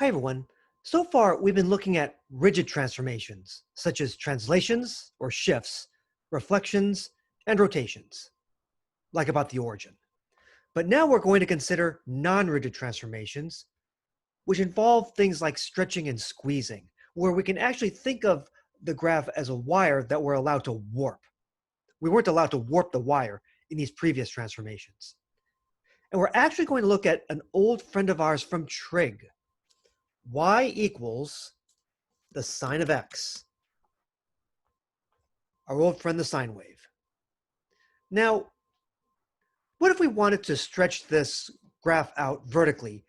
Hi everyone. So far, we've been looking at rigid transformations, such as translations or shifts, reflections, and rotations, like about the origin. But now we're going to consider non-rigid transformations, which involve things like stretching and squeezing, where we can actually think of the graph as a wire that we're allowed to warp. We weren't allowed to warp the wire in these previous transformations. And we're actually going to look at an old friend of ours from trig. Y equals the sine of x, our old friend the sine wave. Now, what if we wanted to stretch this graph out vertically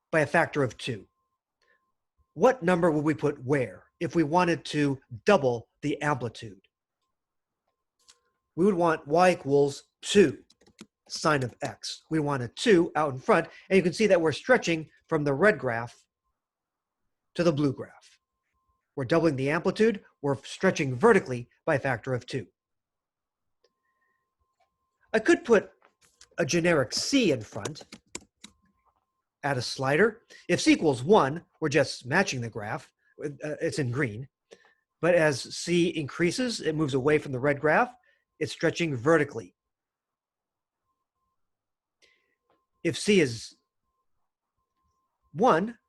by a factor of 2? What number would we put where if we wanted to double the amplitude? We would want y equals 2 sine of x. We want a 2 out in front, and you can see that we're stretching from the red graph to the blue graph. We're doubling the amplitude, we're stretching vertically by a factor of 2. I could put a generic c in front, add a slider. If c equals 1, we're just matching the graph. It's in green. But as c increases, it moves away from the red graph. It's stretching vertically. If c is 1,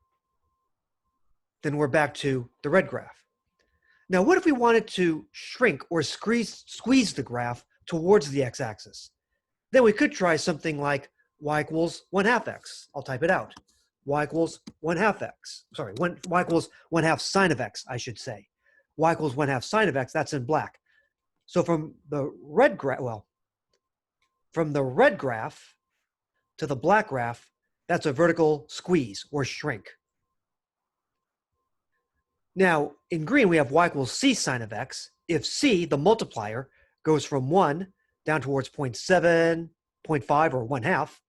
then we're back to the red graph. Now, what if we wanted to shrink or squeeze the graph towards the x-axis? Then we could try something like y equals 1/2 x. I'll type it out. Y equals 1/2 x. Sorry, y equals 1/2 sine of x, I should say. Y equals 1/2 sine of x, that's in black. So from the red graph, from the red graph to the black graph, that's a vertical squeeze or shrink. Now, in green, we have y equals c sine of x. If c, the multiplier, goes from 1 down towards 0.7, 0.5, or 1/2,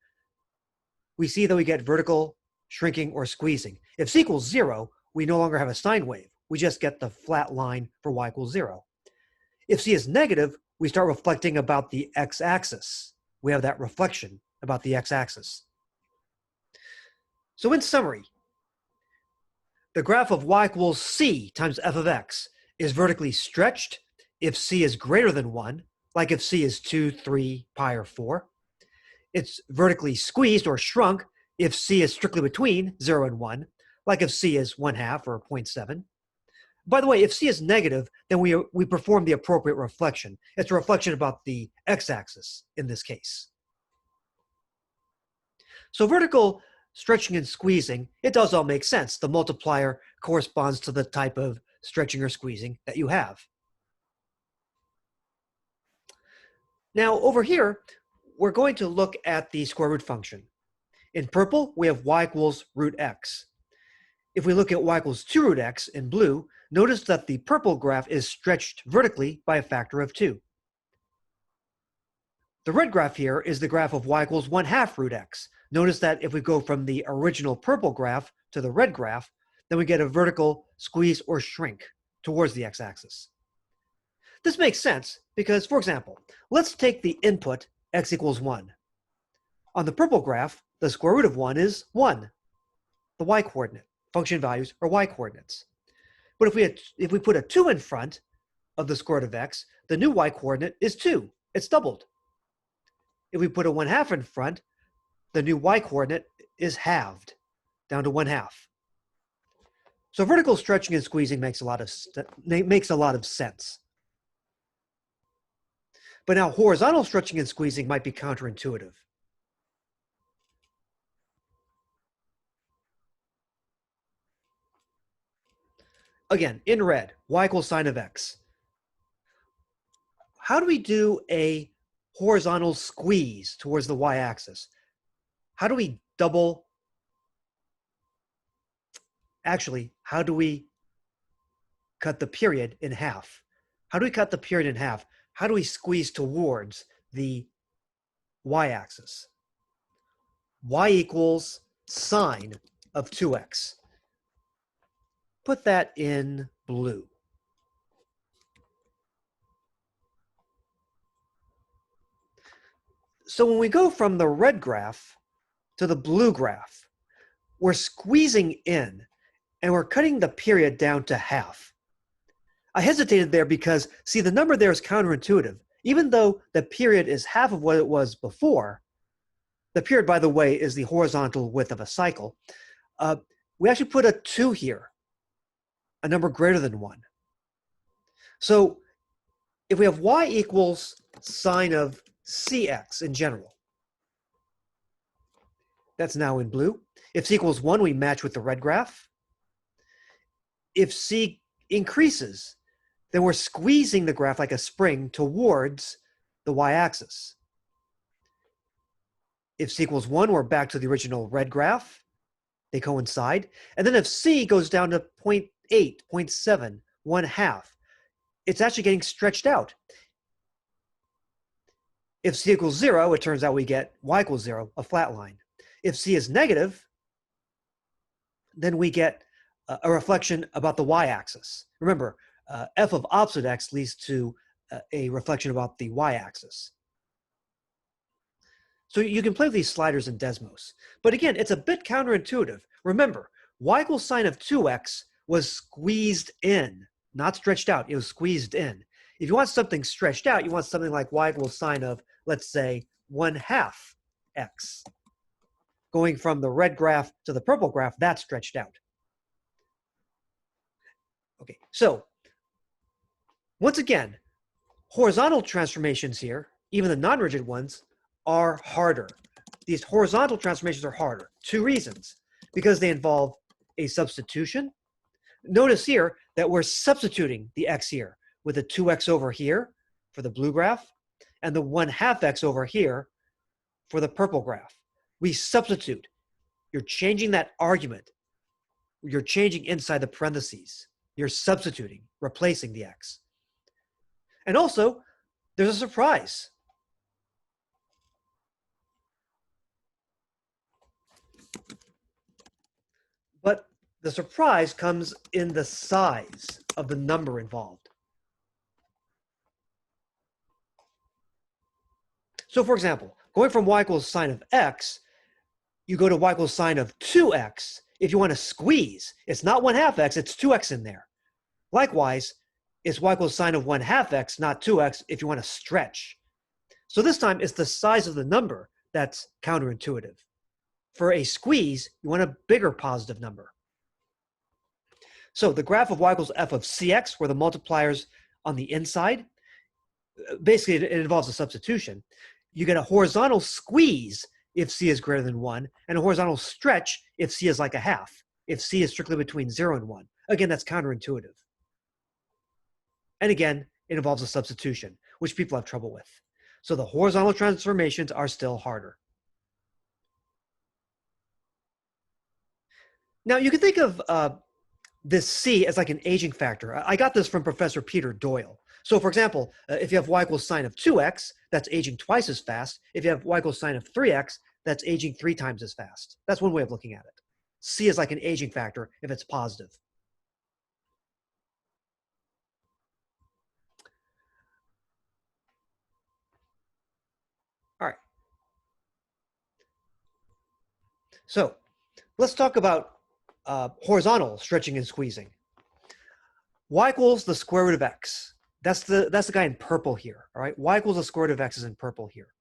we see that we get vertical shrinking or squeezing. If c equals 0, we no longer have a sine wave. We just get the flat line for y equals 0. If c is negative, we start reflecting about the x-axis. We have that reflection about the x-axis. So in summary, the graph of y equals c times f of x is vertically stretched if c is greater than 1, like if c is 2, 3, pi, or 4. It's vertically squeezed or shrunk if c is strictly between 0 and 1, like if c is 1/2 or 0.7. By the way, if c is negative, then we perform the appropriate reflection. It's a reflection about the x-axis in this case. So vertical stretching and squeezing, it does all make sense. The multiplier corresponds to the type of stretching or squeezing that you have. Now over here, we're going to look at the square root function. In purple, we have y equals root x. If we look at y equals 2 root x in blue, notice that the purple graph is stretched vertically by a factor of 2. The red graph here is the graph of y equals 1/2 root x. Notice that if we go from the original purple graph to the red graph, then we get a vertical squeeze or shrink towards the x-axis. This makes sense because, for example, let's take the input x equals 1. On the purple graph, the square root of 1 is 1, the y-coordinate. Function values are y-coordinates. But if we put a 2 in front of the square root of x, the new y-coordinate is 2. It's doubled. If we put a 1/2 in front, the new y-coordinate is halved, down to 1/2. So vertical stretching and squeezing makes a lot of sense. But now horizontal stretching and squeezing might be counterintuitive. Again, in red, y equals sine of x. How do we do a horizontal squeeze towards the y-axis? How do we double? Actually, how do we cut the period in half? How do we cut the period in half? How do we squeeze towards the y-axis? Y equals sine of 2x. Put that in blue. So when we go from the red graph to the blue graph, we're squeezing in. and we're cutting the period down to half. I hesitated there because, see, the number there is counterintuitive. Even though the period is half of what it was before, the period, by the way, is the horizontal width of a cycle, we actually put a 2 here, a number greater than 1. So if we have y equals sine of cx in general, that's now in blue. If c equals 1, we match with the red graph. If c increases, then we're squeezing the graph like a spring towards the y-axis. If c equals 1, we're back to the original red graph. They coincide. And then if c goes down to 0.8, 0.7, 1/2, it's actually getting stretched out. If c equals 0, it turns out we get y equals 0, a flat line. If c is negative, then we get a reflection about the y-axis. Remember, f of opposite x leads to a reflection about the y-axis. So you can play with these sliders in Desmos. But again, it's a bit counterintuitive. Remember, y equals sine of 2x was squeezed in, not stretched out. It was squeezed in. If you want something stretched out, you want something like y equals sine of, let's say, 1/2 x. Going from the red graph to the purple graph, that's stretched out. Okay, so once again, horizontal transformations here, even the non-rigid ones, are harder. These horizontal transformations are harder. 2 reasons. Because they involve a substitution. Notice here that we're substituting the x here with the 2x over here for the blue graph and the 1/2 x over here for the purple graph. We substitute. You're changing that argument. You're changing inside the parentheses. You're substituting, replacing the x. And also, there's a surprise. But the surprise comes in the size of the number involved. So for example, going from y equals sine of x, you go to y equals sine of 2x. If you want to squeeze, it's not 1/2 x, it's 2x in there. Likewise, it's y equals sine of 1/2 x, not 2x, if you want to stretch. So this time, it's the size of the number that's counterintuitive. For a squeeze, you want a bigger positive number. So the graph of y equals f of cx, where the multipliers on the inside, basically it involves a substitution. You get a horizontal squeeze if c is greater than 1, and a horizontal stretch if c is like 1/2, if c is strictly between 0 and 1. Again, that's counterintuitive. And again, it involves a substitution, which people have trouble with. So the horizontal transformations are still harder. Now, you can think of this c as like an aging factor. I got this from Professor Peter Doyle. So for example, if you have y equals sine of 2x, that's aging twice as fast. If you have y equals sine of 3x, that's aging 3 times as fast. That's one way of looking at it. C is like an aging factor if it's positive. All right. So let's talk about horizontal stretching and squeezing. Y equals the square root of x. That's the guy in purple here. All right. Y equals the square root of x is in purple here.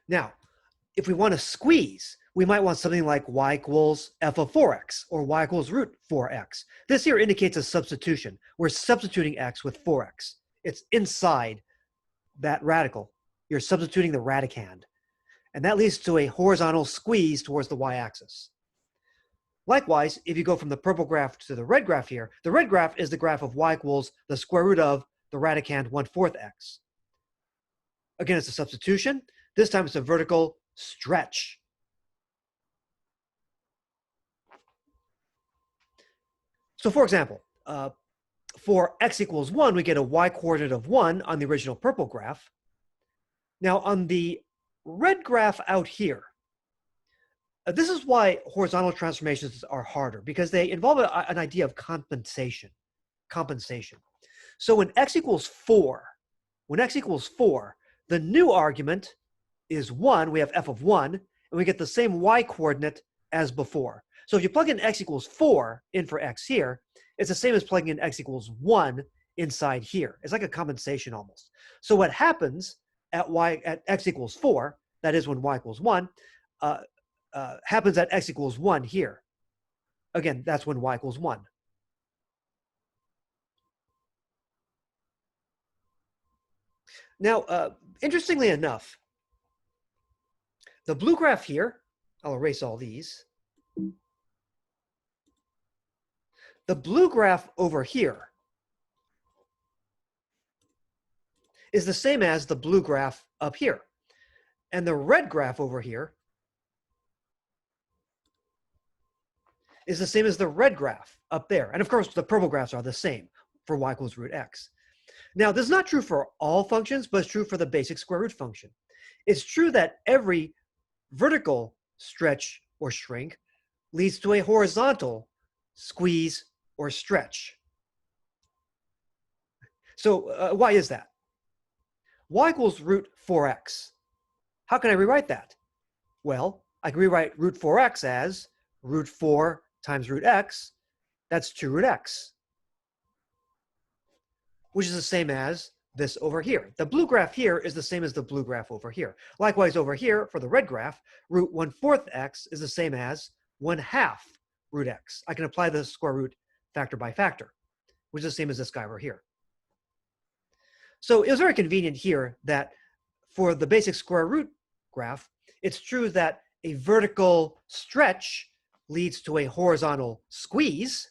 Now, if we want to squeeze, we might want something like y equals f of 4x or y equals root 4x. This here indicates a substitution. We're substituting x with 4x. It's inside that radical. You're substituting the radicand. And that leads to a horizontal squeeze towards the y-axis. Likewise, if you go from the purple graph to the red graph here, the red graph is the graph of y equals the square root of the radicand 1/4 x. Again, it's a substitution. This time it's a vertical stretch. So for example, for x equals 1, we get a y coordinate of 1 on the original purple graph. Now on the red graph out here, this is why horizontal transformations are harder, because they involve an idea of compensation. So when x equals 4, The new argument is 1. We have f of 1, and we get the same y coordinate as before. So if you plug in x equals 4 in for x here, it's the same as plugging in x equals 1 inside here. It's like a compensation almost. So what happens at x equals 4, that is when y equals 1, happens at x equals 1 here. Again, that's when y equals 1. Now, interestingly enough, the blue graph here, I'll erase all these. The blue graph over here is the same as the blue graph up here. And the red graph over here is the same as the red graph up there. And of course, the purple graphs are the same for y equals root x. Now, this is not true for all functions, but it's true for the basic square root function. It's true that every vertical stretch or shrink leads to a horizontal squeeze or stretch. So why is that? Y equals root 4x. How can I rewrite that? Well, I can rewrite root 4x as root 4 times root x. That's 2 root x, which is the same as this over here. The blue graph here is the same as the blue graph over here. Likewise, over here, for the red graph, root 1/4 x is the same as 1/2 root x. I can apply the square root factor by factor, which is the same as this guy over here. So it was very convenient here that for the basic square root graph, it's true that a vertical stretch leads to a horizontal squeeze,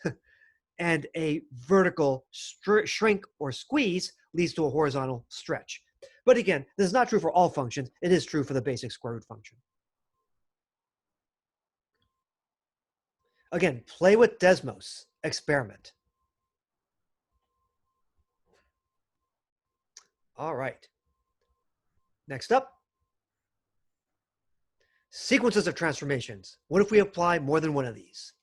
and a vertical shrink or squeeze leads to a horizontal stretch. But again, this is not true for all functions. It is true for the basic square root function. Again, play with Desmos. Experiment. All right. Next up, sequences of transformations. What if we apply more than one of these?